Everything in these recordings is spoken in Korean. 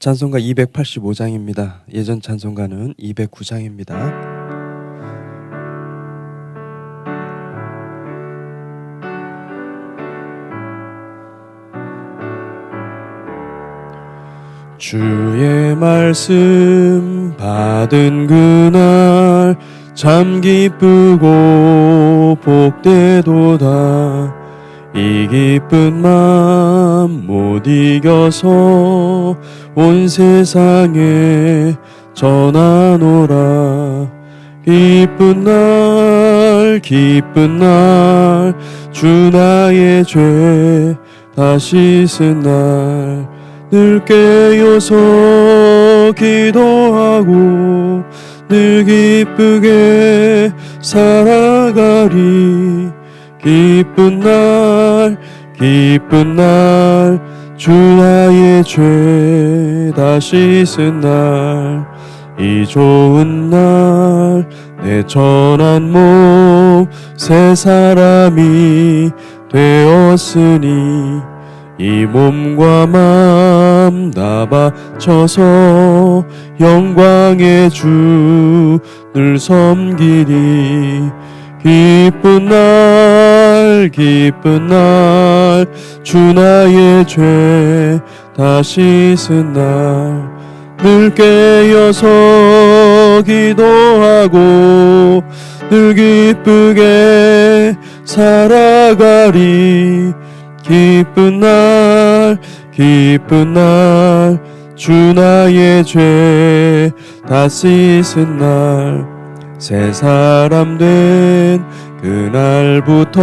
찬송가 285장입니다. 예전 찬송가는 209장입니다. 주의 말씀 받은 그날 참 기쁘고 복되도다. 이 기쁜 마음 못 이겨서 온 세상에 전하노라. 기쁜 날 주 나의 죄 다 씻은 날 늘 깨어서 기도하고 늘 기쁘게 살아가리. 기쁜 날 주 나의 죄 다 씻은 날 이 좋은 날 내 천한 몸 새 사람이 되었으니 이 몸과 마음 다 바쳐서 영광의 주를 섬기리. 기쁜 날 주 나의 죄 다 씻은 날 늘 깨어서 기도하고 늘 기쁘게 살아가리. 기쁜 날 주 나의 죄 다 씻은 날 새 사람 된 그날부터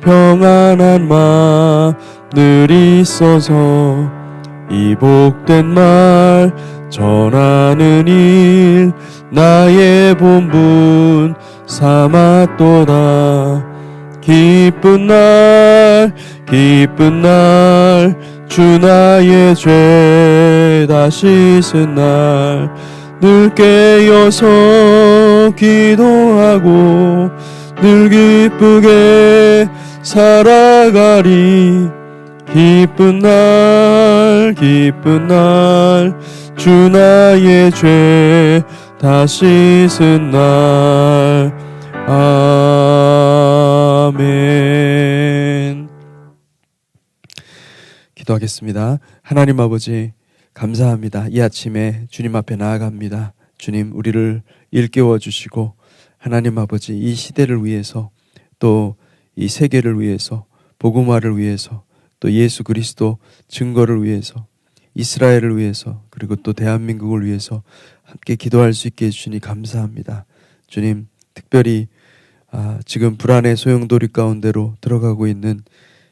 평안한 마음 늘 있어서 이 복된 말 전하는 일 나의 본분 삼았도다. 기쁜 날 주 나의 죄 다 씻은 날 늘 깨어서 기도하고 늘 기쁘게 살아가리. 기쁜 날 주 나의 죄 다 씻은 날. 아멘. 기도하겠습니다. 하나님 아버지 감사합니다. 이 아침에 주님 앞에 나아갑니다. 주님, 우리를 일깨워 주시고 하나님 아버지 이 시대를 위해서 또 이 세계를 위해서 복음화를 위해서 또 예수 그리스도 증거를 위해서 이스라엘을 위해서 그리고 또 대한민국을 위해서 함께 기도할 수 있게 해주시니 감사합니다. 주님, 특별히 지금 불안의 소용돌이 가운데로 들어가고 있는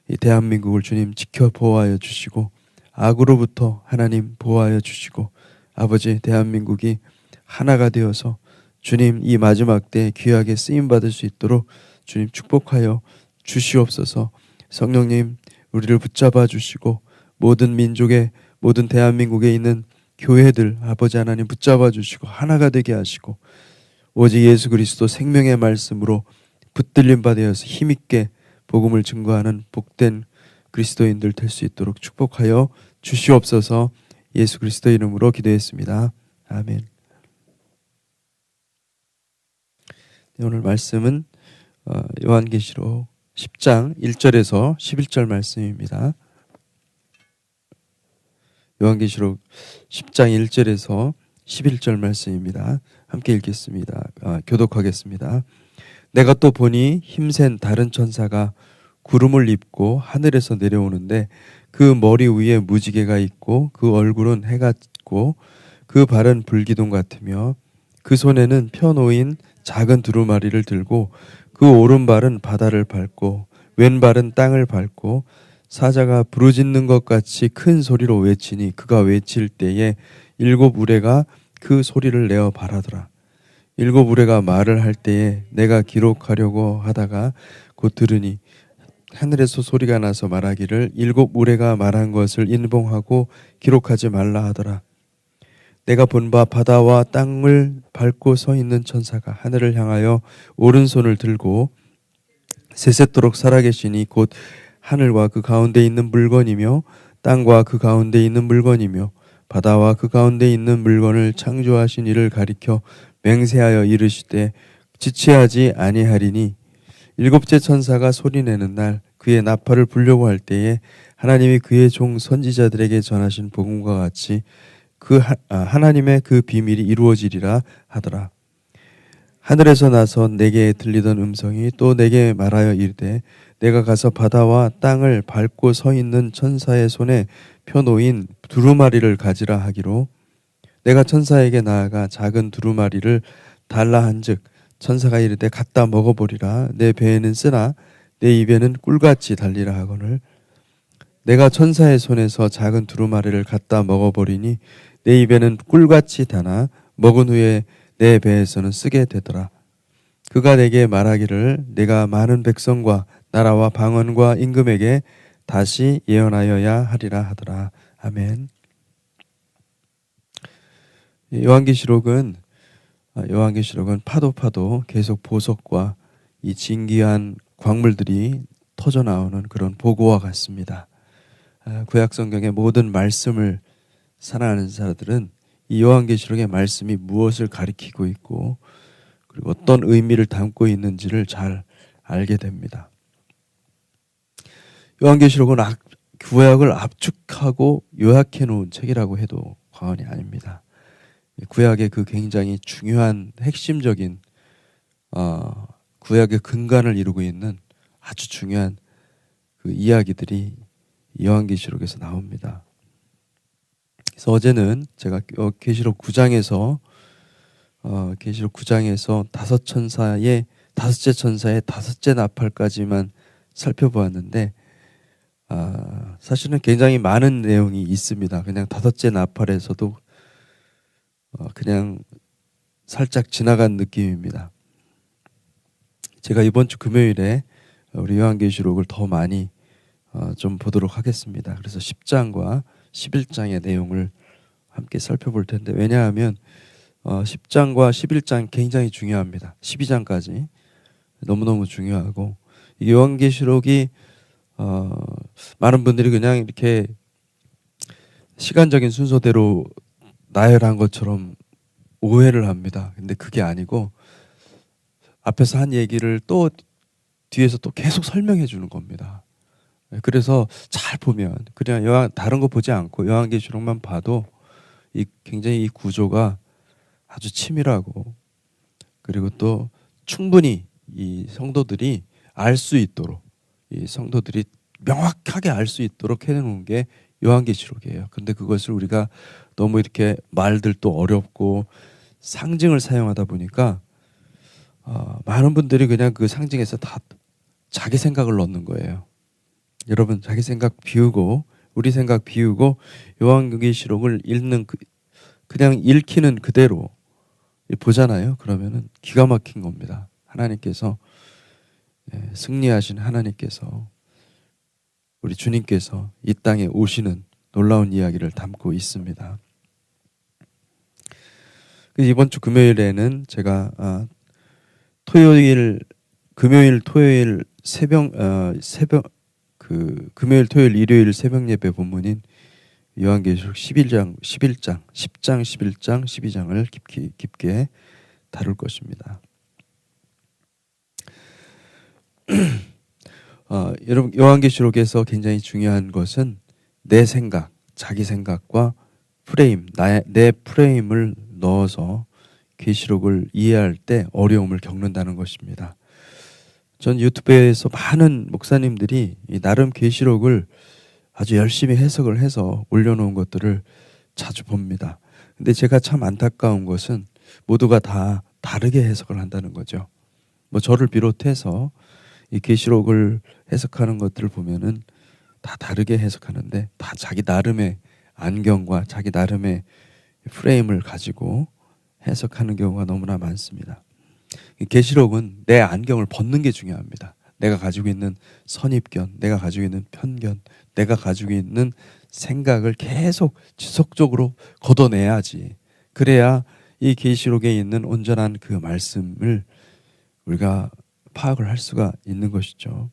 이 대한민국을 주님 지켜 보호하여 주시고 악으로부터 하나님 보호하여 주시고 아버지 대한민국이 하나가 되어서 주님 이 마지막 때 귀하게 쓰임받을 수 있도록 주님 축복하여 주시옵소서. 성령님 우리를 붙잡아 주시고 모든 민족의 모든 대한민국에 있는 교회들 아버지 하나님 붙잡아 주시고 하나가 되게 하시고 오직 예수 그리스도 생명의 말씀으로 붙들림 받아서 힘있게 복음을 증거하는 복된 그리스도인들 될 수 있도록 축복하여 주시옵소서. 예수 그리스도 이름으로 기도했습니다. 아멘. 오늘 말씀은 요한계시록 10장 1절에서 11절 말씀입니다. 요한계시록 10장 1절에서 11절 말씀입니다. 함께 읽겠습니다. 교독하겠습니다. 내가 또 보니 힘센 다른 천사가 구름을 입고 하늘에서 내려오는데 그 머리 위에 무지개가 있고 그 얼굴은 해 같고 그 발은 불기둥 같으며 그 손에는 펴놓인 작은 두루마리를 들고 그 오른발은 바다를 밟고 왼발은 땅을 밟고 사자가 부르짖는 것 같이 큰 소리로 외치니 그가 외칠 때에 일곱 우레가 그 소리를 내어 발하더라. 일곱 우레가 말을 할 때에 내가 기록하려고 하다가 곧 들으니 하늘에서 소리가 나서 말하기를 일곱 우레가 말한 것을 인봉하고 기록하지 말라 하더라. 내가 본 바 바다와 땅을 밟고 서 있는 천사가 하늘을 향하여 오른손을 들고 세세토록 살아계시니 곧 하늘과 그 가운데 있는 물건이며 땅과 그 가운데 있는 물건이며 바다와 그 가운데 있는 물건을 창조하신 이를 가리켜 맹세하여 이르시되 지체하지 아니하리니 일곱째 천사가 소리내는 날 그의 나팔을 불려고 할 때에 하나님이 그의 종 선지자들에게 전하신 복음과 같이 하나님의 그 비밀이 이루어지리라 하더라. 하늘에서 나서 내게 들리던 음성이 또 내게 말하여 이르되 내가 가서 바다와 땅을 밟고 서 있는 천사의 손에 펴놓인 두루마리를 가지라 하기로 내가 천사에게 나아가 작은 두루마리를 달라 한즉 천사가 이르되 갖다 먹어보리라. 내 배에는 쓰나 내 입에는 꿀같이 달리라 하거늘 내가 천사의 손에서 작은 두루마리를 갖다 먹어버리니 내 입에는 꿀같이 다나 먹은 후에 내 배에서는 쓰게 되더라. 그가 내게 말하기를 내가 많은 백성과 나라와 방언과 임금에게 다시 예언하여야 하리라 하더라. 아멘. 요한계시록은 파도 계속 보석과 이 진귀한 광물들이 터져 나오는 그런 보고와 같습니다. 구약 성경의 모든 말씀을 사랑하는 자들은 이 요한계시록의 말씀이 무엇을 가리키고 있고 그리고 어떤 의미를 담고 있는지를 잘 알게 됩니다. 요한계시록은 구약을 압축하고 요약해 놓은 책이라고 해도 과언이 아닙니다. 구약의 그 굉장히 중요한 핵심적인 구약의 근간을 이루고 있는 아주 중요한 그 이야기들이 요한계시록에서 나옵니다. 그래서 어제는 제가 계시록 9장에서 다섯째 천사의 다섯째 나팔까지만 살펴보았는데 사실은 굉장히 많은 내용이 있습니다. 그냥 다섯째 나팔에서도 그냥 살짝 지나간 느낌입니다. 제가 이번 주 금요일에 우리 요한계시록을 더 많이 좀 보도록 하겠습니다. 그래서 10장과 11장의 내용을 함께 살펴볼 텐데 왜냐하면 10장과 11장 굉장히 중요합니다. 12장까지 너무너무 중요하고 이 요한계시록이 많은 분들이 그냥 이렇게 시간적인 순서대로 나열한 것처럼 오해를 합니다. 근데 그게 아니고 앞에서 한 얘기를 또 뒤에서 또 계속 설명해 주는 겁니다. 그래서 잘 보면 그냥 다른 거 보지 않고 요한계시록만 봐도 굉장히 이 구조가 아주 치밀하고 그리고 또 충분히 이 성도들이 알 수 있도록 이 성도들이 명확하게 알 수 있도록 해놓은 게 요한계시록이에요. 근데 그것을 우리가 너무 이렇게 말들도 어렵고 상징을 사용하다 보니까 많은 분들이 그냥 그 상징에서 다 자기 생각을 넣는 거예요. 여러분 자기 생각 비우고 우리 생각 비우고 요한계시록을 그냥 읽히는 그대로 보잖아요. 그러면은 기가 막힌 겁니다. 하나님께서 승리하신 하나님께서 우리 주님께서 이 땅에 오시는 놀라운 이야기를 담고 있습니다. 이번 주 금요일에는 제가 금요일 토요일 금요일 토요일 일요일 새벽 예배 본문인 요한계시록 10장 11장 12장을 깊게 다룰 것입니다. 여러분 요한계시록에서 굉장히 중요한 것은 내 생각, 자기 생각과 내 프레임을 넣어서 계시록을 이해할 때 어려움을 겪는다는 것입니다. 전 유튜브에서 많은 목사님들이 나름 계시록을 아주 열심히 해석을 해서 올려놓은 것들을 자주 봅니다. 근데 제가 참 안타까운 것은 모두가 다 다르게 해석을 한다는 거죠. 저를 비롯해서 이 계시록을 해석하는 것들을 보면은 다 다르게 해석하는데 다 자기 나름의 안경과 자기 나름의 프레임을 가지고 해석하는 경우가 너무나 많습니다. 계시록은 내 안경을 벗는 게 중요합니다. 내가 가지고 있는 선입견, 내가 가지고 있는 편견, 내가 가지고 있는 생각을 계속 지속적으로 걷어내야지. 그래야 이 계시록에 있는 온전한 그 말씀을 우리가 파악을 할 수가 있는 것이죠.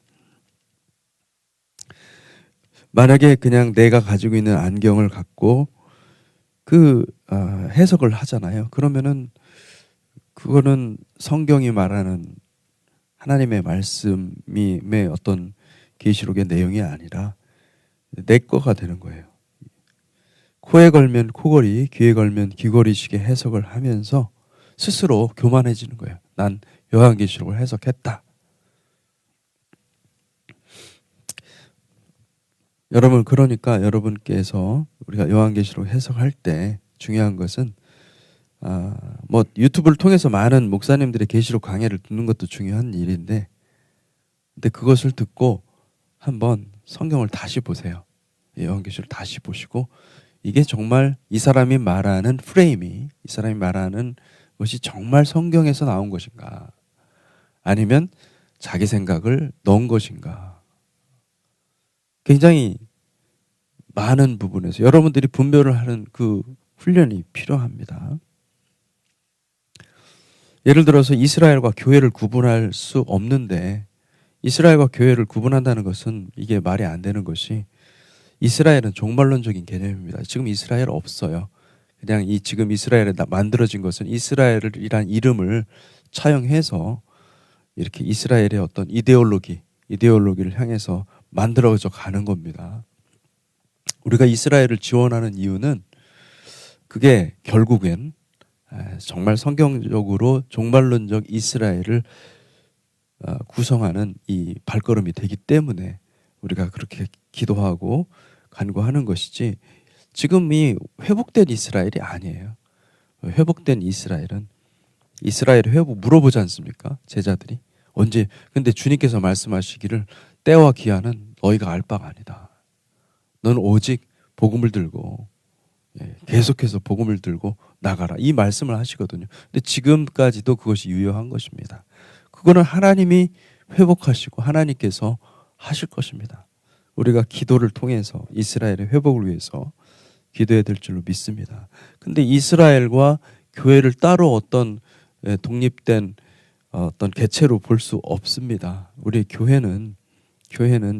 만약에 그냥 내가 가지고 있는 안경을 갖고 해석을 하잖아요. 그러면은 그거는 성경이 말하는 하나님의 말씀의 어떤 계시록의 내용이 아니라 내 거가 되는 거예요. 코에 걸면 코걸이, 귀에 걸면 귀걸이식의 해석을 하면서 스스로 교만해지는 거예요. 난 요한계시록을 해석했다. 여러분, 그러니까 여러분께서 우리가 요한계시록 해석할 때 중요한 것은 뭐 유튜브를 통해서 많은 목사님들의 계시록 강해를 듣는 것도 중요한 일인데, 근데 그것을 듣고 한번 성경을 다시 보세요. 요한계시록 다시 보시고 이게 정말 이 사람이 말하는 프레임이, 이 사람이 말하는 것이 정말 성경에서 나온 것인가, 아니면 자기 생각을 넣은 것인가. 굉장히 많은 부분에서 여러분들이 분별을 하는 그 훈련이 필요합니다. 예를 들어서 이스라엘과 교회를 구분할 수 없는데, 이스라엘과 교회를 구분한다는 것은 이게 말이 안 되는 것이, 이스라엘은 종말론적인 개념입니다. 지금 이스라엘 없어요. 그냥 지금 이스라엘에 만들어진 것은 이스라엘이란 이름을 차용해서 이렇게 이스라엘의 어떤 이데올로기를 향해서 만들어져 가는 겁니다. 우리가 이스라엘을 지원하는 이유는 그게 결국엔 정말 성경적으로 종말론적 이스라엘을 구성하는 이 발걸음이 되기 때문에 우리가 그렇게 기도하고 간구하는 것이지, 지금이 회복된 이스라엘이 아니에요. 회복된 이스라엘은 이스라엘 회복 물어보지 않습니까? 제자들이 언제? 근데 주님께서 말씀하시기를 때와 기한은 너희가 알 바가 아니다. 넌 오직 복음을 들고 계속해서 복음을 들고 나가라, 이 말씀을 하시거든요. 근데 지금까지도 그것이 유효한 것입니다. 그거는 하나님이 회복하시고 하나님께서 하실 것입니다. 우리가 기도를 통해서 이스라엘의 회복을 위해서 기도해야 될 줄로 믿습니다. 근데 이스라엘과 교회를 따로 어떤 독립된 어떤 개체로 볼 수 없습니다. 우리 교회는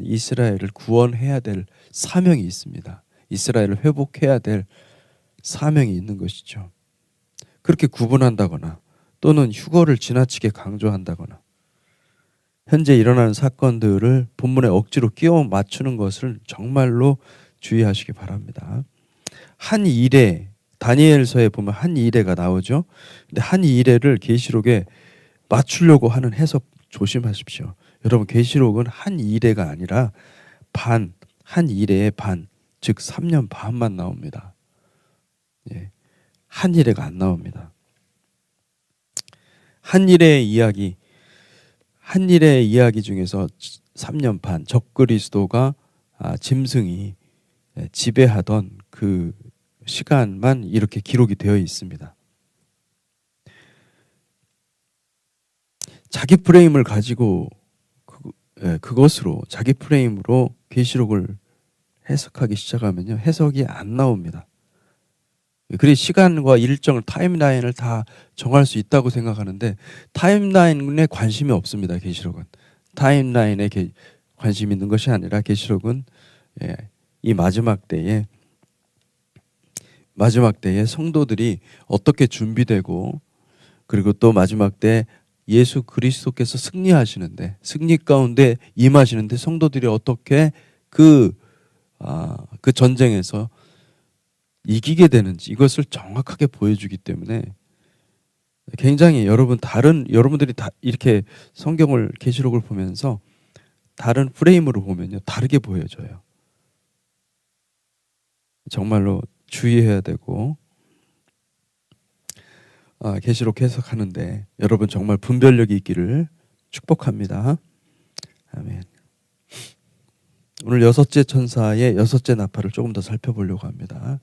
이스라엘을 구원해야 될 사명이 있습니다. 이스라엘을 회복해야 될 사명이 있는 것이죠. 그렇게 구분한다거나 또는 휴거를 지나치게 강조한다거나 현재 일어나는 사건들을 본문에 억지로 끼워 맞추는 것을 정말로 주의하시기 바랍니다. 한 이레, 다니엘서에 보면 한 이레가 나오죠. 근데 한 이레를 계시록에 맞추려고 하는 해석 조심하십시오. 여러분, 계시록은 한 이레가 아니라 한 이레의 반, 즉 3년 반만 나옵니다. 한 이레가 안 나옵니다. 한 이레의 이야기 중에서 3년 반, 적그리스도가 짐승이 지배하던 그 시간만 이렇게 기록이 되어 있습니다. 자기 프레임을 가지고 그것으로 자기 프레임으로 계시록을 해석하기 시작하면요, 해석이 안 나옵니다. 그리 시간과 일정을, 타임라인을 다 정할 수 있다고 생각하는데 타임라인에 관심이 없습니다. 계시록은 타임라인에 관심이 있는 것이 아니라, 계시록은 이 마지막 때에 성도들이 어떻게 준비되고, 그리고 또 마지막 때 예수 그리스도께서 승리하시는데, 승리 가운데 임하시는데 성도들이 어떻게 그 전쟁에서 이기게 되는지, 이것을 정확하게 보여주기 때문에 굉장히 여러분들이 다 이렇게 성경을, 계시록을 보면서 다른 프레임으로 보면요, 다르게 보여져요. 정말로 주의해야 되고, 계시록 해석하는데 여러분 정말 분별력이 있기를 축복합니다. 아멘. 오늘 여섯째 천사의 여섯째 나팔을 조금 더 살펴보려고 합니다.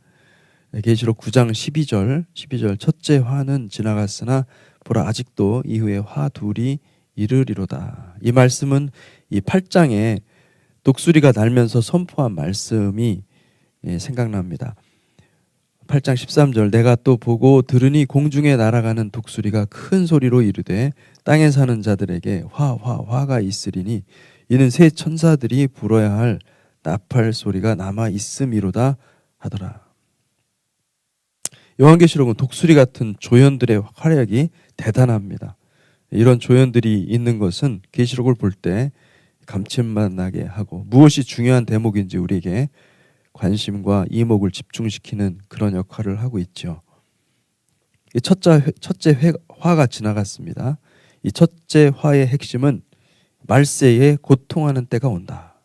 계시록 9장 12절 첫째 화는 지나갔으나 보라 아직도 이후에 화 둘이 이르리로다. 이 말씀은 이 8장에 독수리가 날면서 선포한 말씀이 생각납니다. 8장 13절 내가 또 보고 들으니 공중에 날아가는 독수리가 큰 소리로 이르되 땅에 사는 자들에게 화가 있으리니 이는 새 천사들이 불어야 할 나팔 소리가 남아 있음이로다 하더라. 요한계시록은 독수리 같은 조연들의 활약이 대단합니다. 이런 조연들이 있는 것은 계시록을 볼 때 감칠맛 나게 하고 무엇이 중요한 대목인지 우리에게 관심과 이목을 집중시키는 그런 역할을 하고 있죠. 이 첫째 화가 지나갔습니다. 이 첫째 화의 핵심은 말세에 고통하는 때가 온다.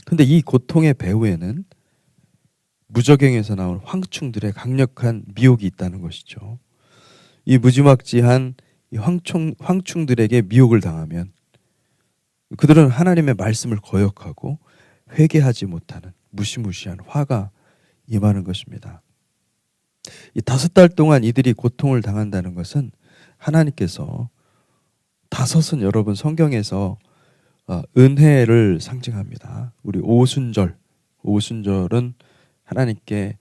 근데 이 고통의 배후에는 무저갱에서 나온 황충들의 강력한 미혹이 있다는 것이죠. 이 무지막지한 이 황충들에게 미혹을 당하면 그들은 하나님의 말씀을 거역하고 회개하지 못하는 무시무시한 화가 임하는 것입니다. 이 5달 동안 이들이 고통을 당한다는 것은 하나님께서 5은 여러분 성경에서 은혜를 상징합니다. 우리 오순절은 하나님께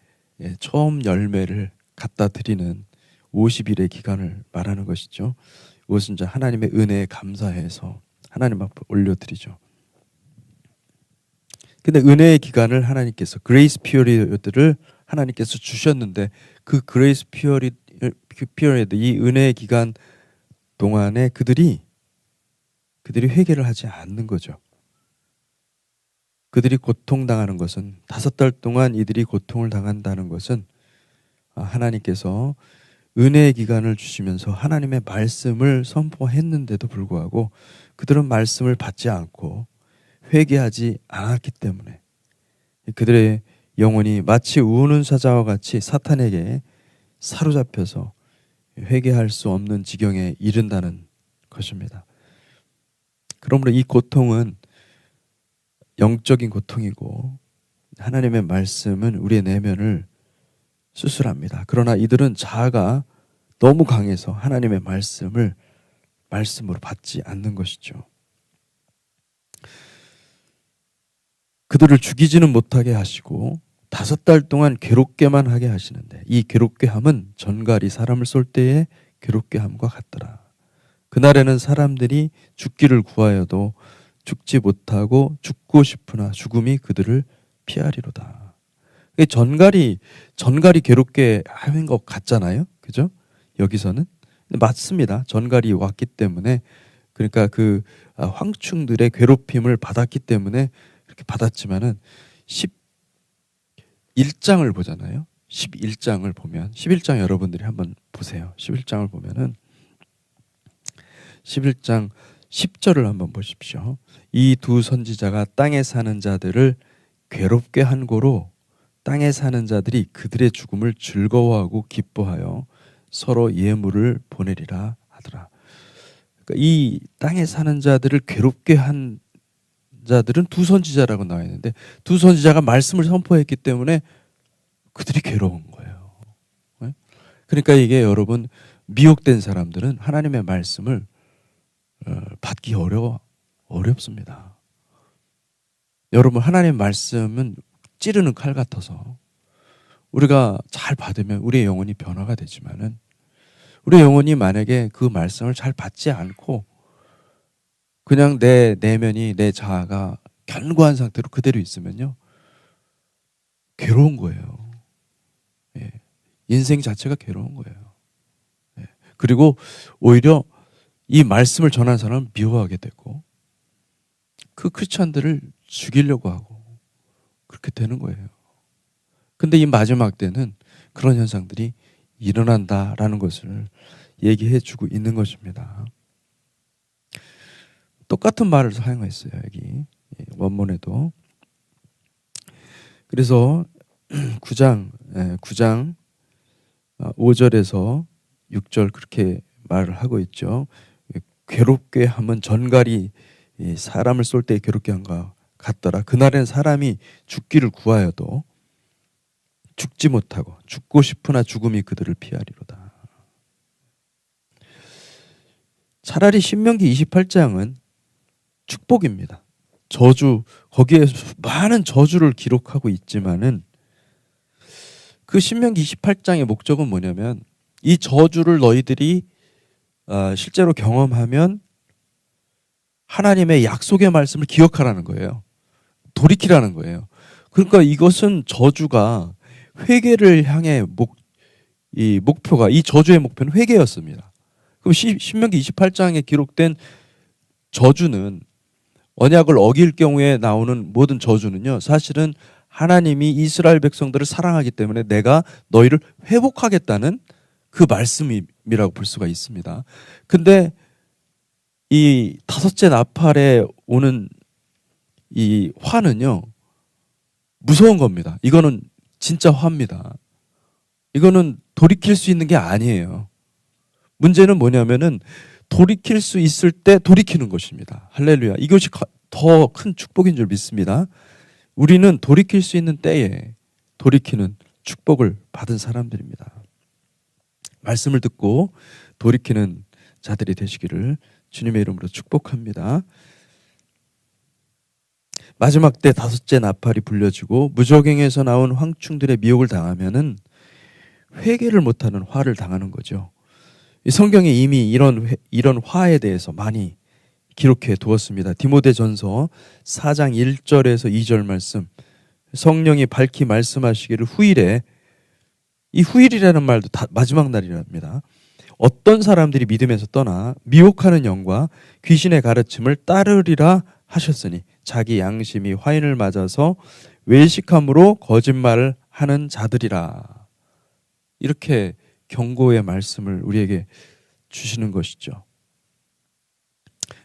처음 열매를 갖다 드리는 50일의 기간을 말하는 것이죠. 오순절 하나님의 은혜에 감사해서 하나님 앞에 올려드리죠. 근데 은혜의 기간을 하나님께서 그레이스 피어리드를 하나님께서 주셨는데 그 그레이스 피어리드 이 은혜의 기간 동안에 그들이 회개를 하지 않는 거죠. 그들이 고통당하는 것은 5달 동안 이들이 고통을 당한다는 것은 하나님께서 은혜의 기간을 주시면서 하나님의 말씀을 선포했는데도 불구하고 그들은 말씀을 받지 않고 회개하지 않았기 때문에 그들의 영혼이 마치 우는 사자와 같이 사탄에게 사로잡혀서 회개할 수 없는 지경에 이른다는 것입니다. 그러므로 이 고통은 영적인 고통이고 하나님의 말씀은 우리의 내면을 수술합니다. 그러나 이들은 자아가 너무 강해서 하나님의 말씀으로 받지 않는 것이죠. 그들을 죽이지는 못하게 하시고 5달 동안 괴롭게만 하게 하시는데 이 괴롭게함은 전갈이 사람을 쏠 때의 괴롭게함과 같더라. 그날에는 사람들이 죽기를 구하여도 죽지 못하고 죽고 싶으나 죽음이 그들을 피하리로다. 전갈이 괴롭게 하는 것 같잖아요. 그죠? 여기서는. 맞습니다. 전갈이 왔기 때문에 그러니까 그 황충들의 괴롭힘을 받았기 때문에 그렇게 받았지만은 11장을 보잖아요. 11장을 보면 11장 여러분들이 한번 보세요. 11장을 보면은 11장 10절을 한번 보십시오. 이 두 선지자가 땅에 사는 자들을 괴롭게 한 고로 땅에 사는 자들이 그들의 죽음을 즐거워하고 기뻐하여 서로 예물을 보내리라 하더라. 그러니까 이 땅에 사는 자들을 괴롭게 한 자들은 두 선지자라고 나와 있는데 두 선지자가 말씀을 선포했기 때문에 그들이 괴로운 거예요. 그러니까 이게 여러분 미혹된 사람들은 하나님의 말씀을 받기 어렵습니다. 여러분 하나님의 말씀은 찌르는 칼 같아서 우리가 잘 받으면 우리의 영혼이 변화가 되지만은 우리의 영혼이 만약에 그 말씀을 잘 받지 않고 그냥 내 내면이 내 자아가 견고한 상태로 그대로 있으면요 괴로운 거예요. 예. 인생 자체가 괴로운 거예요. 예. 그리고 오히려 이 말씀을 전한 사람을 미워하게 되고 그 크리스천들을 죽이려고 하고 그렇게 되는 거예요. 근데 이 마지막 때는 그런 현상들이 일어난다라는 것을 얘기해 주고 있는 것입니다. 똑같은 말을 사용했어요. 여기 원문에도. 그래서 9장 5절에서 6절 그렇게 말을 하고 있죠. 괴롭게 하면 전갈이 사람을 쏠 때 괴롭게 한 것 같더라. 그날엔 사람이 죽기를 구하여도 죽지 못하고 죽고 싶으나 죽음이 그들을 피하리로다. 차라리 신명기 28장은 축복입니다. 저주, 거기에 많은 저주를 기록하고 있지만은 그 신명기 28장의 목적은 뭐냐면 이 저주를 너희들이 실제로 경험하면 하나님의 약속의 말씀을 기억하라는 거예요. 돌이키라는 거예요. 그러니까 이것은 저주가 회개를 향해 이 목표가, 이 저주의 목표는 회개였습니다. 그럼 신명기 28장에 기록된 저주는, 언약을 어길 경우에 나오는 모든 저주는요, 사실은 하나님이 이스라엘 백성들을 사랑하기 때문에 내가 너희를 회복하겠다는 그 말씀이라고 볼 수가 있습니다. 근데 이 다섯째 나팔에 오는 이 화는요, 무서운 겁니다. 이거는 진짜 화입니다. 이거는 돌이킬 수 있는 게 아니에요. 문제는 뭐냐면은 돌이킬 수 있을 때 돌이키는 것입니다. 할렐루야. 이것이 더 큰 축복인 줄 믿습니다. 우리는 돌이킬 수 있는 때에 돌이키는 축복을 받은 사람들입니다. 말씀을 듣고 돌이키는 자들이 되시기를 주님의 이름으로 축복합니다. 마지막 때 다섯째 나팔이 불려지고 무적행에서 나온 황충들의 미혹을 당하면은 회개를 못하는 화를 당하는 거죠. 이 성경에 이미 이런 화에 대해서 많이 기록해 두었습니다. 디모데전서 4장 1절에서 2절 말씀, 성령이 밝히 말씀하시기를 후일에, 이 후일이라는 말도 다 마지막 날이랍니다. 어떤 사람들이 믿음에서 떠나 미혹하는 영과 귀신의 가르침을 따르리라 하셨으니 자기 양심이 화인을 맞아서 외식함으로 거짓말을 하는 자들이라. 이렇게 경고의 말씀을 우리에게 주시는 것이죠.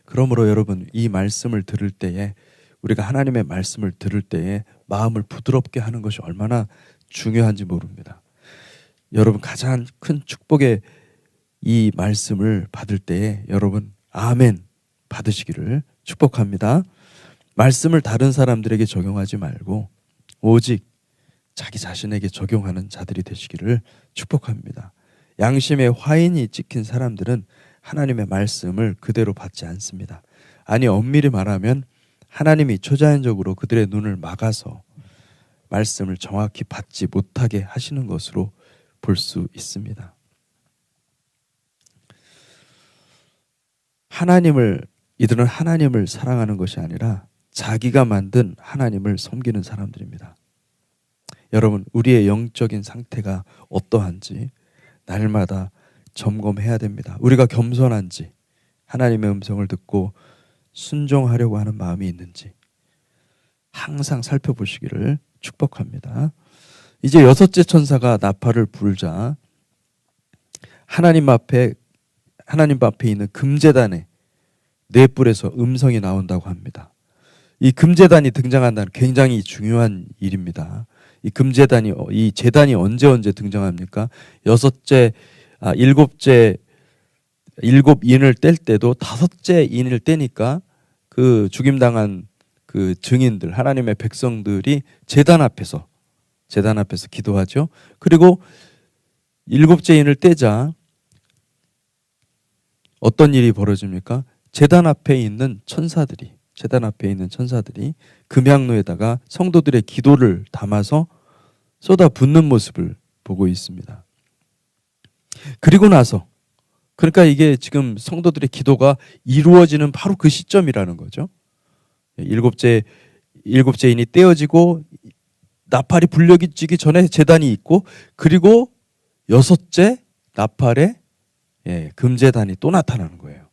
그러므로 여러분, 이 말씀을 들을 때에, 우리가 하나님의 말씀을 들을 때에 마음을 부드럽게 하는 것이 얼마나 중요한지 모릅니다. 여러분, 가장 큰 축복의 이 말씀을 받을 때에 여러분 아멘 받으시기를 축복합니다. 말씀을 다른 사람들에게 적용하지 말고 오직 자기 자신에게 적용하는 자들이 되시기를 축복합니다. 양심의 화인이 찍힌 사람들은 하나님의 말씀을 그대로 받지 않습니다. 아니, 엄밀히 말하면 하나님이 초자연적으로 그들의 눈을 막아서 말씀을 정확히 받지 못하게 하시는 것으로 볼 수 있습니다. 이들은 하나님을 사랑하는 것이 아니라 자기가 만든 하나님을 섬기는 사람들입니다. 여러분, 우리의 영적인 상태가 어떠한지 날마다 점검해야 됩니다. 우리가 겸손한지, 하나님의 음성을 듣고 순종하려고 하는 마음이 있는지 항상 살펴보시기를 축복합니다. 이제 여섯째 천사가 나팔을 불자 하나님 앞에 있는 금제단의 뇌뿔에서 음성이 나온다고 합니다. 이 금제단이 등장한다는 굉장히 중요한 일입니다. 이 제단이 언제 등장합니까? 일곱 인을 뗄 때도 다섯째 인을 떼니까 그 죽임당한 그 증인들, 하나님의 백성들이 제단 앞에서 기도하죠. 그리고 일곱째 인을 떼자 어떤 일이 벌어집니까? 제단 앞에 있는 천사들이 금향로에다가 성도들의 기도를 담아서 쏟아붓는 모습을 보고 있습니다. 그리고 나서, 그러니까 이게 지금 성도들의 기도가 이루어지는 바로 그 시점이라는 거죠. 일곱째 인이 떼어지고 나팔이 불려지기 전에 제단이 있고, 그리고 여섯째 나팔에 금제단이 또 나타나는 거예요.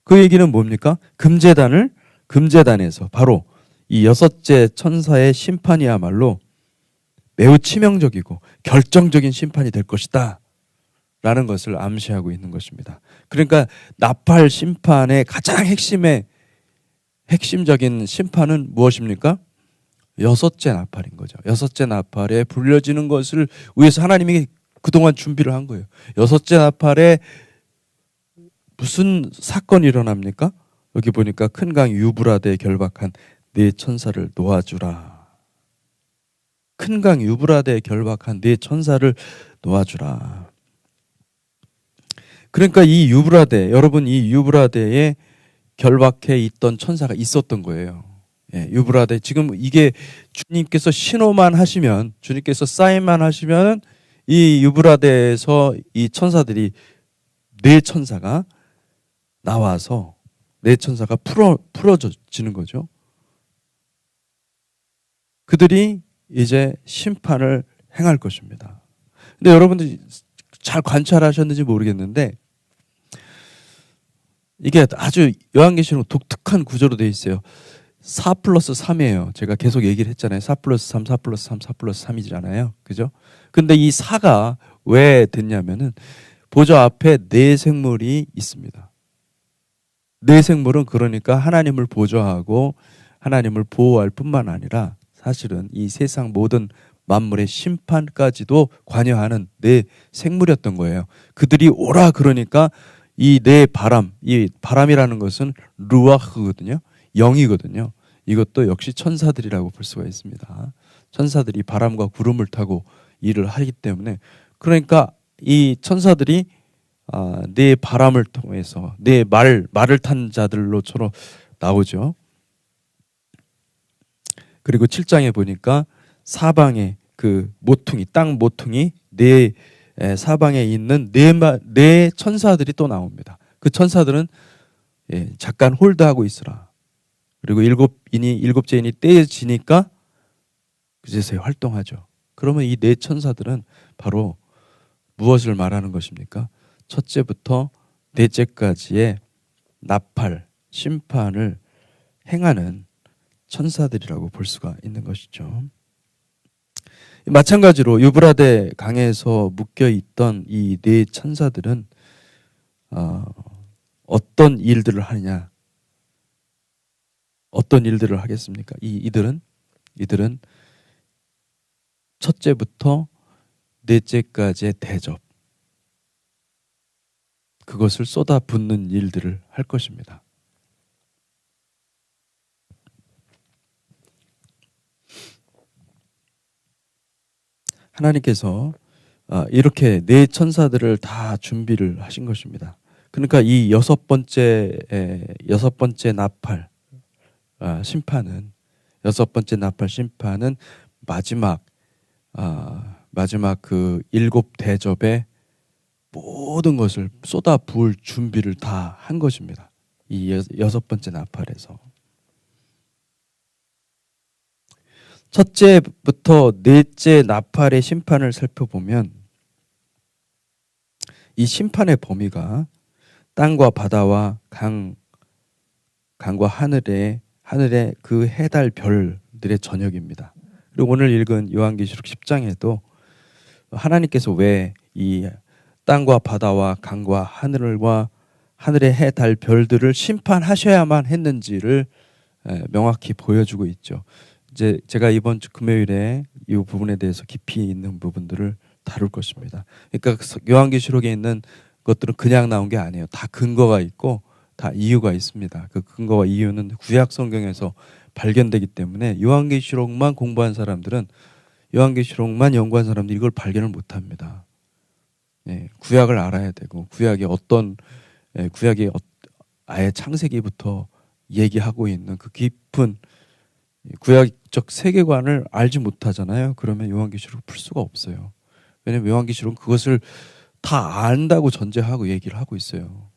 그 얘기는 뭡니까? 금제단에서 바로 이 여섯째 천사의 심판이야말로 매우 치명적이고 결정적인 심판이 될 것이다 라는 것을 암시하고 있는 것입니다. 그러니까 나팔 심판의 가장 핵심적인 심판은 무엇입니까? 여섯째 나팔인 거죠. 여섯째 나팔에 불려지는 것을 위해서 하나님이 그동안 준비를 한 거예요. 여섯째 나팔에 무슨 사건이 일어납니까? 여기 보니까 큰 강 유브라데에 결박한 네 천사를 놓아주라. 큰 강 유브라데에 결박한 네 천사를 놓아주라. 그러니까 여러분, 이 유브라데에 결박해 있던 천사가 있었던 거예요. 유브라데, 지금 이게 주님께서 신호만 하시면, 주님께서 사인만 하시면 이 유브라데에서 이 천사들이 네 천사가 나와서 네 천사가 풀어지는 거죠. 그들이 이제 심판을 행할 것입니다. 근데 여러분들이 잘 관찰하셨는지 모르겠는데 이게 아주 요한계시록 독특한 구조로 되어 있어요. 4 플러스 3이에요. 제가 계속 얘기를 했잖아요. 4 플러스 3, 4 플러스 3, 4 플러스 3이잖아요. 그죠? 근데 이 4가 왜 됐냐면은 보좌 앞에 네 생물이 있습니다. 네 생물은 그러니까 하나님을 보좌하고 하나님을 보호할 뿐만 아니라 사실은 이 세상 모든 만물의 심판까지도 관여하는 네 생물이었던 거예요. 그들이 오라 그러니까 이 네 바람, 이 바람이라는 것은 루아흐거든요. 영이거든요. 이것도 역시 천사들이라고 볼 수가 있습니다. 천사들이 바람과 구름을 타고 일을 하기 때문에 그러니까 이 천사들이 네 바람을 통해서 네 말을 탄 자들로처럼 나오죠. 그리고 7장에 보니까 사방에 그 모퉁이 땅 모퉁이 네 사방에 있는 네 천사들이 또 나옵니다. 그 천사들은 잠깐 홀드하고 있으라. 그리고 일곱째인이 떼어지니까 그제서야 활동하죠. 그러면 이 네 천사들은 바로 무엇을 말하는 것입니까? 첫째부터 넷째까지의 나팔, 심판을 행하는 천사들이라고 볼 수가 있는 것이죠. 마찬가지로 유브라데 강에서 묶여 있던 이 네 천사들은 어떤 일들을 하느냐? 어떤 일들을 하겠습니까? 이들은 첫째부터 넷째까지의 대접, 그것을 쏟아붓는 일들을 할 것입니다. 하나님께서 이렇게 네 천사들을 다 준비를 하신 것입니다. 그러니까 이 여섯 번째 나팔 심판은 여섯 번째 나팔 심판은 마지막 그 일곱 대접의 모든 것을 쏟아 부을 준비를 다 한 것입니다. 이 여섯 번째 나팔에서 첫째부터 넷째 나팔의 심판을 살펴보면 이 심판의 범위가 땅과 바다와 강과 하늘의 그 해달 별들의 전역입니다. 그리고 오늘 읽은 요한계시록 10장에도 하나님께서 왜 이 땅과 바다와 강과 하늘의 해달 별들을 심판하셔야만 했는지를 명확히 보여주고 있죠. 이제 제가 이번 주 금요일에 이 부분에 대해서 깊이 있는 부분들을 다룰 것입니다. 그러니까 요한계시록에 있는 것들은 그냥 나온 게 아니에요. 다 근거가 있고 다 이유가 있습니다. 그 근거와 이유는 구약 성경에서 발견되기 때문에 요한계시록만 공부한 사람들은 요한계시록만 연구한 사람들이 이걸 발견을 못합니다. 구약을 알아야 되고 구약이 아예 창세기부터 얘기하고 있는 그 깊은 구약적 세계관을 알지 못하잖아요. 그러면 요한계시록 풀 수가 없어요. 왜냐하면 요한계시록은 그것을 다 안다고 전제하고 얘기를 하고 있어요.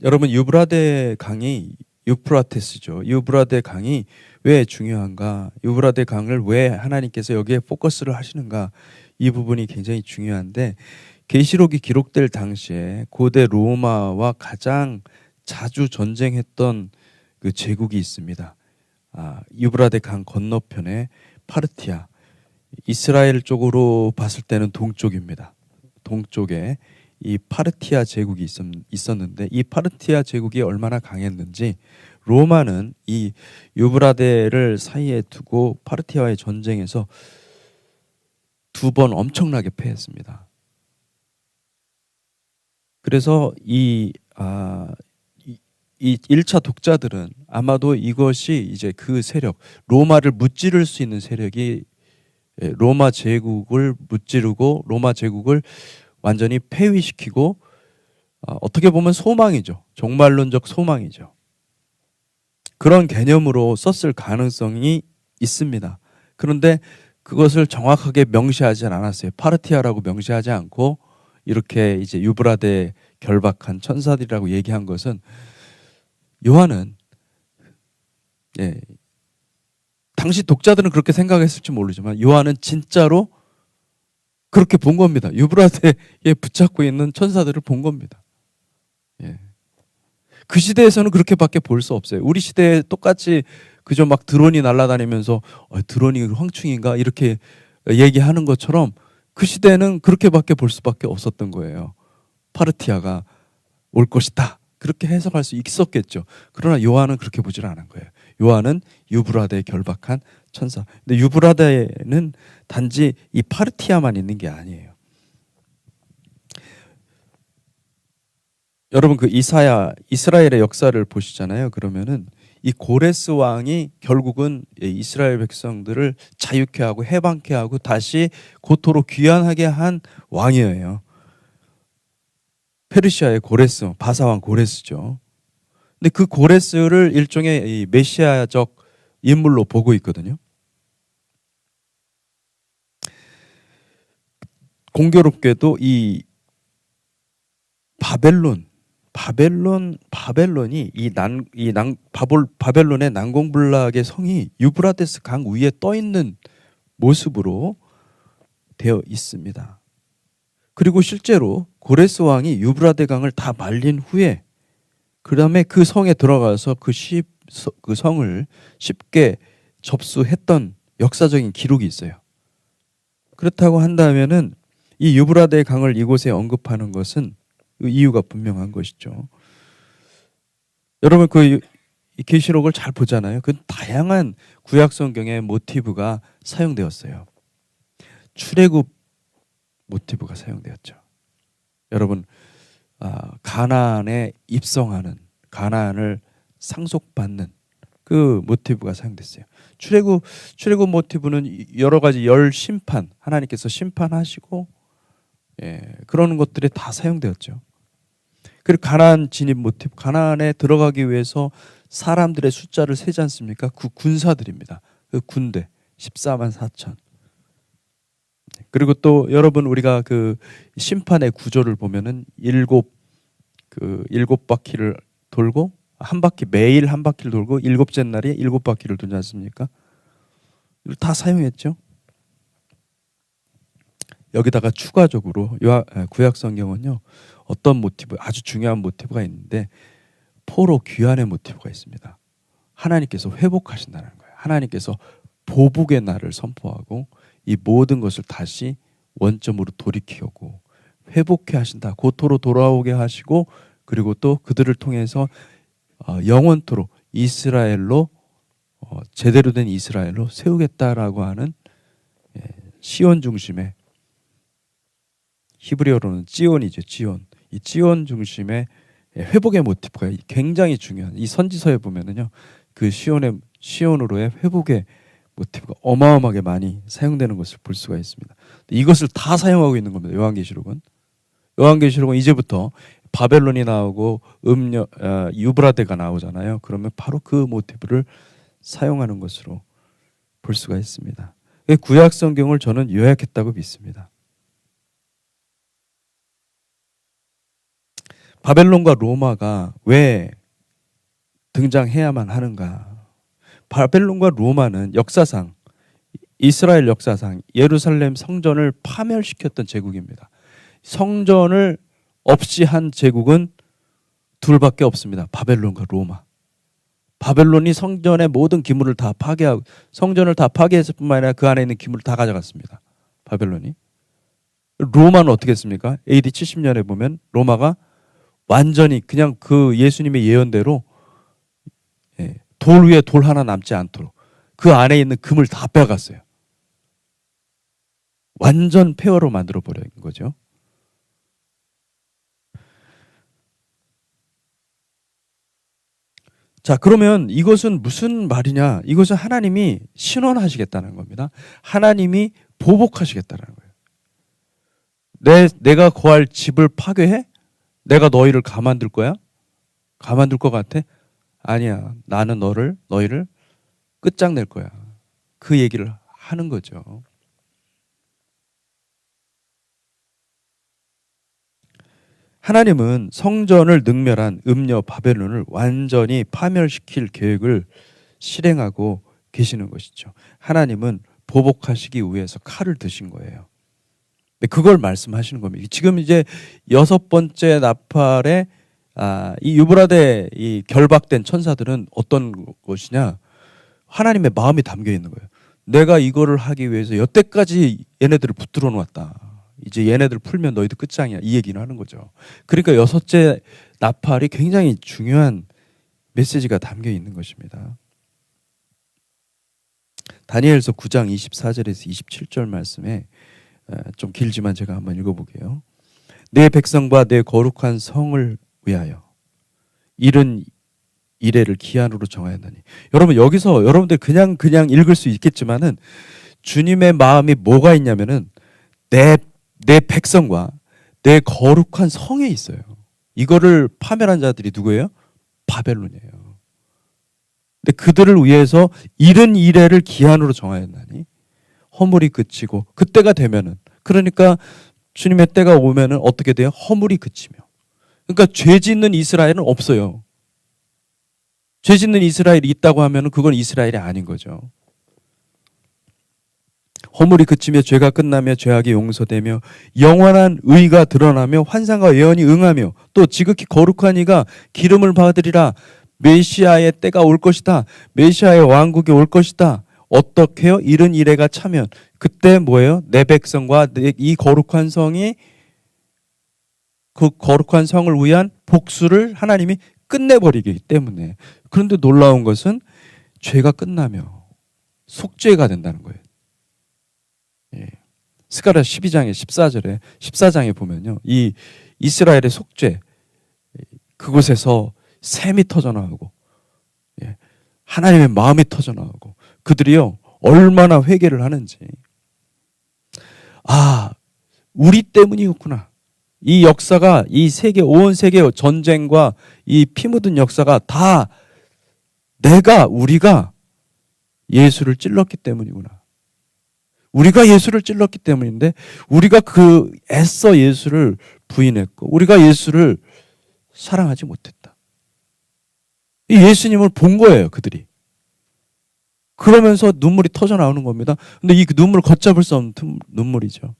여러분 유브라데 강이 유프라테스죠. 유브라데 강이 왜 중요한가? 유브라데 강을 왜 하나님께서 여기에 포커스를 하시는가? 이 부분이 굉장히 중요한데 계시록이 기록될 당시에 고대 로마와 가장 자주 전쟁했던 그 제국이 있습니다. 유브라데 강 건너편에 파르티아, 이스라엘 쪽으로 봤을 때는 동쪽입니다. 동쪽에 이 파르티아 제국이 있었는데 이 파르티아 제국이 얼마나 강했는지 로마는 이 유브라데를 사이에 두고 파르티아와의 전쟁에서 2번 엄청나게 패했습니다. 그래서 이 1차 독자들은 아마도 이것이 이제 그 세력, 로마를 무찌를 수 있는 세력이 로마 제국을 무찌르고 로마 제국을 완전히 폐위시키고 어떻게 보면 소망이죠. 종말론적 소망이죠. 그런 개념으로 썼을 가능성이 있습니다. 그런데 그것을 정확하게 명시하지 않았어요. 파르티아라고 명시하지 않고 이렇게 이제 유브라데 결박한 천사들이라고 얘기한 것은 요한은 예. 당시 독자들은 그렇게 생각했을지 모르지만 요한은 진짜로 그렇게 본 겁니다. 유브라데에 붙잡고 있는 천사들을 본 겁니다. 예. 그 시대에서는 그렇게밖에 볼 수 없어요. 우리 시대에 똑같이 그저 막 드론이 날아다니면서 드론이 황충인가 이렇게 얘기하는 것처럼 그 시대에는 그렇게밖에 볼 수밖에 없었던 거예요. 파르티아가 올 것이다. 그렇게 해석할 수 있었겠죠. 그러나 요한은 그렇게 보질 않은 거예요. 요한은 유브라데에 결박한 천사. 근데 유브라데는 단지 이 파르티아만 있는 게 아니에요. 여러분 그 이스라엘의 역사를 보시잖아요. 그러면은 이 고레스 왕이 결국은 이스라엘 백성들을 자유케 하고 해방케 하고 다시 고토로 귀환하게 한 왕이에요. 페르시아의 고레스, 바사왕 고레스죠. 근데 그 고레스를 일종의 이 메시아적 인물로 보고 있거든요. 공교롭게도 이 바벨론이 바벨론의 난공불락의 성이 유브라데스 강 위에 떠 있는 모습으로 되어 있습니다. 그리고 실제로 고레스 왕이 유브라데 강을 다 말린 후에 그 다음에 그 성에 들어가서 그 성을 쉽게 접수했던 역사적인 기록이 있어요. 그렇다고 한다면은 이 유브라데 강을 이곳에 언급하는 것은 그 이유가 분명한 것이죠. 여러분 그 계시록을 잘 보잖아요. 그 다양한 구약 성경의 모티브가 사용되었어요. 출애굽 모티브가 사용되었죠. 여러분 가나안에 입성하는, 가나안을 상속받는 그 모티브가 사용됐어요. 출애굽 모티브는 여러 가지 열 심판, 하나님께서 심판하시고 그런 것들이 다 사용되었죠. 그리고 가나안 진입 모티브, 가나안에 들어가기 위해서 사람들의 숫자를 세지 않습니까? 그 군사들입니다. 그 군대 14만 4천. 그리고 또 여러분 우리가 그 심판의 구조를 보면은 일곱 바퀴를 돌고 매일 한 바퀴를 돌고 일곱째 날에 일곱 바퀴를 돌지 않습니까? 이걸 다 사용했죠. 여기다가 추가적으로 구약 성경은요, 어떤 모티브, 아주 중요한 모티브가 있는데 포로 귀환의 모티브가 있습니다. 하나님께서 회복하신다는 거예요. 하나님께서 보복의 날을 선포하고 이 모든 것을 다시 원점으로 돌이키고 회복해 하신다. 고토로 돌아오게 하시고 그리고 또 그들을 통해서 영원토록 이스라엘로 제대로 된 이스라엘로 세우겠다라고 하는 시온 중심의, 히브리어로는 찌온이죠. 찌온. 이 찌온 중심의 회복의 모티브가 굉장히 중요한, 이 선지서에 보면은요, 그 시온으로의 회복의 모티브가 어마어마하게 많이 사용되는 것을 볼 수가 있습니다. 이것을 다 사용하고 있는 겁니다. 요한계시록은 이제부터 바벨론이 나오고 유브라데가 나오잖아요. 그러면 바로 그 모티브를 사용하는 것으로 볼 수가 있습니다. 구약 성경을 저는 요약했다고 믿습니다. 바벨론과 로마가 왜 등장해야만 하는가? 바벨론과 로마는 역사상, 이스라엘 역사상 예루살렘 성전을 파멸시켰던 제국입니다. 성전을 없이 한 제국은 둘밖에 없습니다. 바벨론과 로마. 바벨론이 성전의 모든 기물을 다 파괴하고, 성전을 다 파괴했을 뿐만 아니라 그 안에 있는 기물을 다 가져갔습니다. 바벨론이. 로마는 어떻게 했습니까? AD 70년에 보면 로마가 완전히 그냥 그 예수님의 예언대로 돌 위에 돌 하나 남지 않도록 그 안에 있는 금을 다 빼갔어요. 완전 폐허로 만들어버린 거죠. 자, 그러면 이것은 무슨 말이냐? 이것은 하나님이 신원하시겠다는 겁니다. 하나님이 보복하시겠다는 거예요. 내가 거할 집을 파괴해? 내가 너희를 가만둘 거야? 가만둘 것 같아? 아니야. 나는 너희를 끝장낼 거야. 그 얘기를 하는 거죠. 하나님은 성전을 능멸한 음녀 바벨론을 완전히 파멸시킬 계획을 실행하고 계시는 것이죠. 하나님은 보복하시기 위해서 칼을 드신 거예요. 그걸 말씀하시는 겁니다. 지금 이제 6번째 나팔에 이 유브라데 이 결박된 천사들은 어떤 것이냐? 하나님의 마음이 담겨 있는 거예요. 내가 이거를 하기 위해서 여태까지 얘네들을 붙들어 놓았다. 이제 얘네들 풀면 너희도 끝장이야. 이 얘기는 하는 거죠. 그러니까 6째 나팔이 굉장히 중요한 메시지가 담겨 있는 것입니다. 다니엘서 9장 24절에서 27절 말씀에 좀 길지만 제가 한번 읽어볼게요. 내 백성과 내 거룩한 성을 위하여 이른 이래를 기한으로 정하였나니. 여러분 여기서 여러분들 그냥 읽을 수 있겠지만은 주님의 마음이 뭐가 있냐면은 내 백성과 내 거룩한 성에 있어요. 이거를 파멸한 자들이 누구예요? 바벨론이에요. 근데 그들을 위해서 이른 이래를 기한으로 정하였나니. 허물이 그치고 그때가 되면은, 그러니까 주님의 때가 오면은 어떻게 돼요? 허물이 그치며. 그러니까 죄 짓는 이스라엘은 없어요. 죄 짓는 이스라엘이 있다고 하면은 그건 이스라엘이 아닌 거죠. 허물이 그치며 죄가 끝나며 죄악이 용서되며 영원한 의가 드러나며 환상과 예언이 응하며 또 지극히 거룩한 이가 기름을 받으리라. 메시아의 때가 올 것이다. 메시아의 왕국이 올 것이다. 어떻게요? 이른 이래가 차면 그때 뭐예요? 내 백성과 이 거룩한 성이, 그 거룩한 성을 위한 복수를 하나님이 끝내버리기 때문에. 그런데 놀라운 것은 죄가 끝나며 속죄가 된다는 거예요. 스가랴 12장의 14절에 14장에 보면요, 이 이스라엘의 속죄, 그곳에서 샘이 터져나오고 하나님의 마음이 터져나오고 그들이요 얼마나 회개를 하는지. 우리 때문이었구나. 이 역사가, 이 세계, 온 세계 전쟁과 이 피 묻은 역사가 다 우리가 예수를 찔렀기 때문이구나. 우리가 예수를 찔렀기 때문인데, 우리가 애써 예수를 부인했고 우리가 예수를 사랑하지 못했다. 이 예수님을 본 거예요, 그들이. 그러면서 눈물이 터져 나오는 겁니다. 근데 이 눈물을 걷잡을 수 없는 눈물이죠.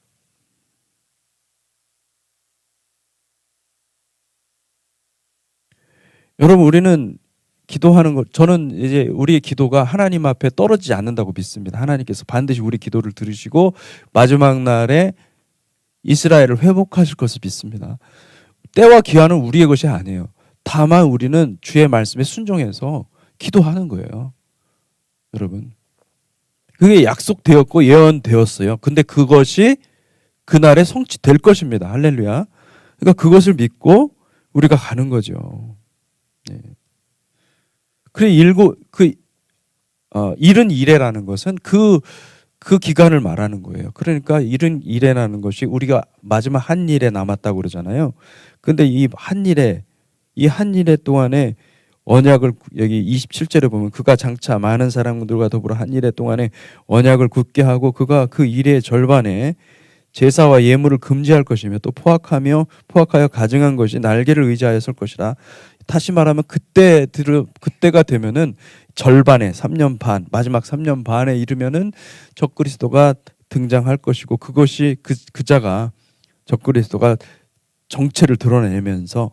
여러분, 우리는 기도하는 것, 저는 이제 우리의 기도가 하나님 앞에 떨어지지 않는다고 믿습니다. 하나님께서 반드시 우리 기도를 들으시고 마지막 날에 이스라엘을 회복하실 것을 믿습니다. 때와 기한은 우리의 것이 아니에요. 다만 우리는 주의 말씀에 순종해서 기도하는 거예요. 여러분, 그게 약속되었고 예언되었어요. 근데 그것이 그날에 성취될 것입니다. 할렐루야. 그러니까 그것을 믿고 우리가 가는 거죠. 그래, 이른 이래라는 것은 그 기간을 말하는 거예요. 그러니까 이른 이래라는 것이 우리가 마지막 한 일에 남았다고 그러잖아요. 근데 이 한 일에 동안에 언약을, 여기 27절에 보면 그가 장차 많은 사람들과 더불어 한 일에 동안에 언약을 굳게 하고 그가 그 일의 절반에 제사와 예물을 금지할 것이며 또 포악하여 가증한 것이 날개를 의지하여 설 것이라. 다시 말하면 그때가 되면은 절반에 3년 반, 마지막 3년 반에 이르면은 적그리스도가 등장할 것이고, 그것이 그자가 적그리스도가 정체를 드러내면서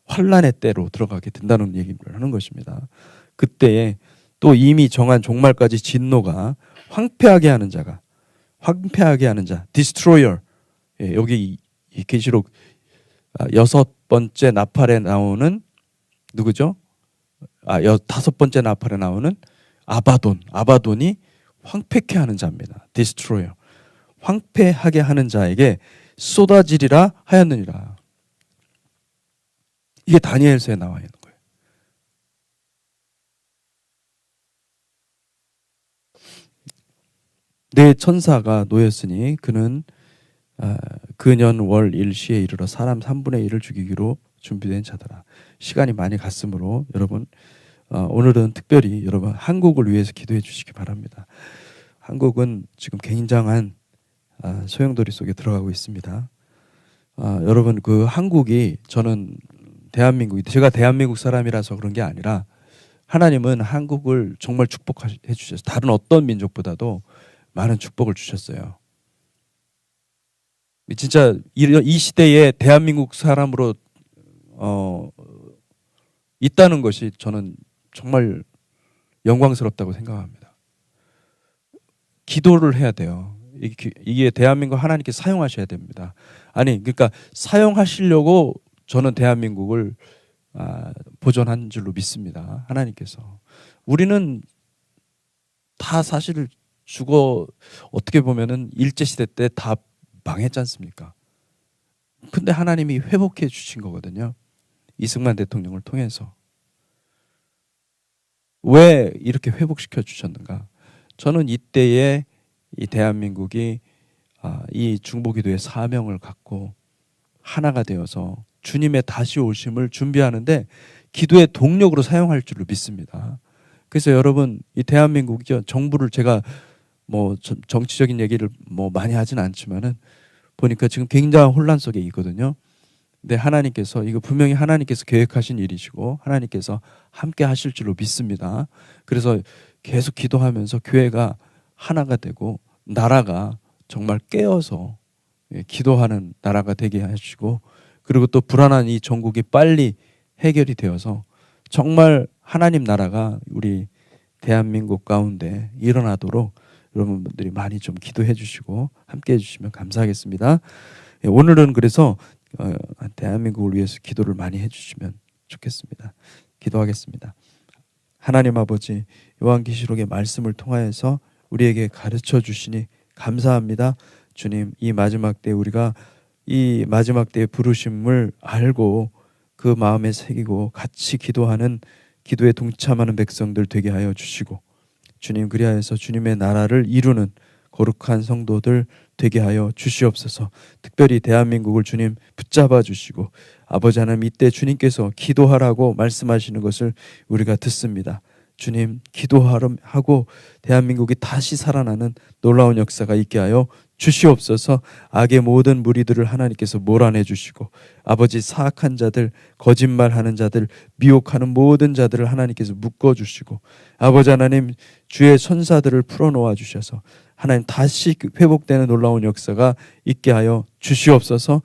환란의 때로 들어가게 된다는 얘기를 하는 것입니다. 그때에 또 이미 정한 종말까지 진노가 황폐하게 하는 자, destroyer. 여기 이 계시록 6번째 나팔에 나오는 누구죠? 5번째 나팔에 나오는 아바돈이 황폐케 하는 자입니다. destroyer. 황폐하게 하는 자에게 쏟아지리라 하였느니라. 이게 다니엘서에 나와 있는 거예요. 내 천사가 놓였으니 그는 그년 월 일시에 이르러 사람 3분의 1을 죽이기로 준비된 자더라. 시간이 많이 갔으므로 여러분, 오늘은 특별히 여러분 한국을 위해서 기도해 주시기 바랍니다. 한국은 지금 굉장한 소용돌이 속에 들어가고 있습니다. 여러분, 그 한국이, 저는 제가 대한민국 사람이라서 그런 게 아니라 하나님은 한국을 정말 축복해 주셨어요. 다른 어떤 민족보다도 많은 축복을 주셨어요. 진짜 이 시대에 대한민국 사람으로 있다는 것이 저는 정말 영광스럽다고 생각합니다. 기도를 해야 돼요. 이게 대한민국 하나님께서 사용하셔야 됩니다. 아니 그러니까 사용하시려고 저는 대한민국을 보존한 줄로 믿습니다. 하나님께서. 우리는 다 사실 어떻게 보면은 일제시대 때 다 망했지 않습니까? 근데 하나님이 회복해 주신 거거든요. 이승만 대통령을 통해서. 왜 이렇게 회복시켜 주셨는가? 저는 이때에 이 대한민국이 이 중보기도의 사명을 갖고 하나가 되어서 주님의 다시 오심을 준비하는데 기도의 동력으로 사용할 줄로 믿습니다. 그래서 여러분 이 대한민국이 정부를 제가 뭐 정치적인 얘기를 뭐 많이 하진 않지만은 보니까 지금 굉장한 혼란 속에 있거든요. 근데 하나님께서 이거 분명히 하나님께서 계획하신 일이시고 하나님께서 함께 하실 줄로 믿습니다. 그래서 계속 기도하면서 교회가 하나가 되고 나라가 정말 깨어서 기도하는 나라가 되게 하시고 그리고 또 불안한 이 전국이 빨리 해결이 되어서 정말 하나님 나라가 우리 대한민국 가운데 일어나도록 여러분들이 많이 좀 기도해 주시고 함께 해 주시면 감사하겠습니다. 오늘은 그래서 대한민국을 위해서 기도를 많이 해 주시면 좋겠습니다. 기도하겠습니다. 하나님 아버지 요한계시록의 말씀을 통하여서 우리에게 가르쳐 주시니 감사합니다. 주님 이 마지막 때 우리가 이 마지막 때의 부르심을 알고 그 마음에 새기고 같이 기도하는 기도에 동참하는 백성들 되게 하여 주시고 주님 그리하여서 주님의 나라를 이루는 거룩한 성도들 되게 하여 주시옵소서. 특별히 대한민국을 주님 붙잡아 주시고 아버지 하나님 이때 주님께서 기도하라고 말씀하시는 것을 우리가 듣습니다. 주님 기도하고 대한민국이 다시 살아나는 놀라운 역사가 있게 하여 주시옵소서. 악의 모든 무리들을 하나님께서 몰아내 주시고 아버지 사악한 자들 거짓말하는 자들 미혹하는 모든 자들을 하나님께서 묶어 주시고 아버지 하나님 주의 천사들을 풀어놓아 주셔서 하나님 다시 회복되는 놀라운 역사가 있게 하여 주시옵소서.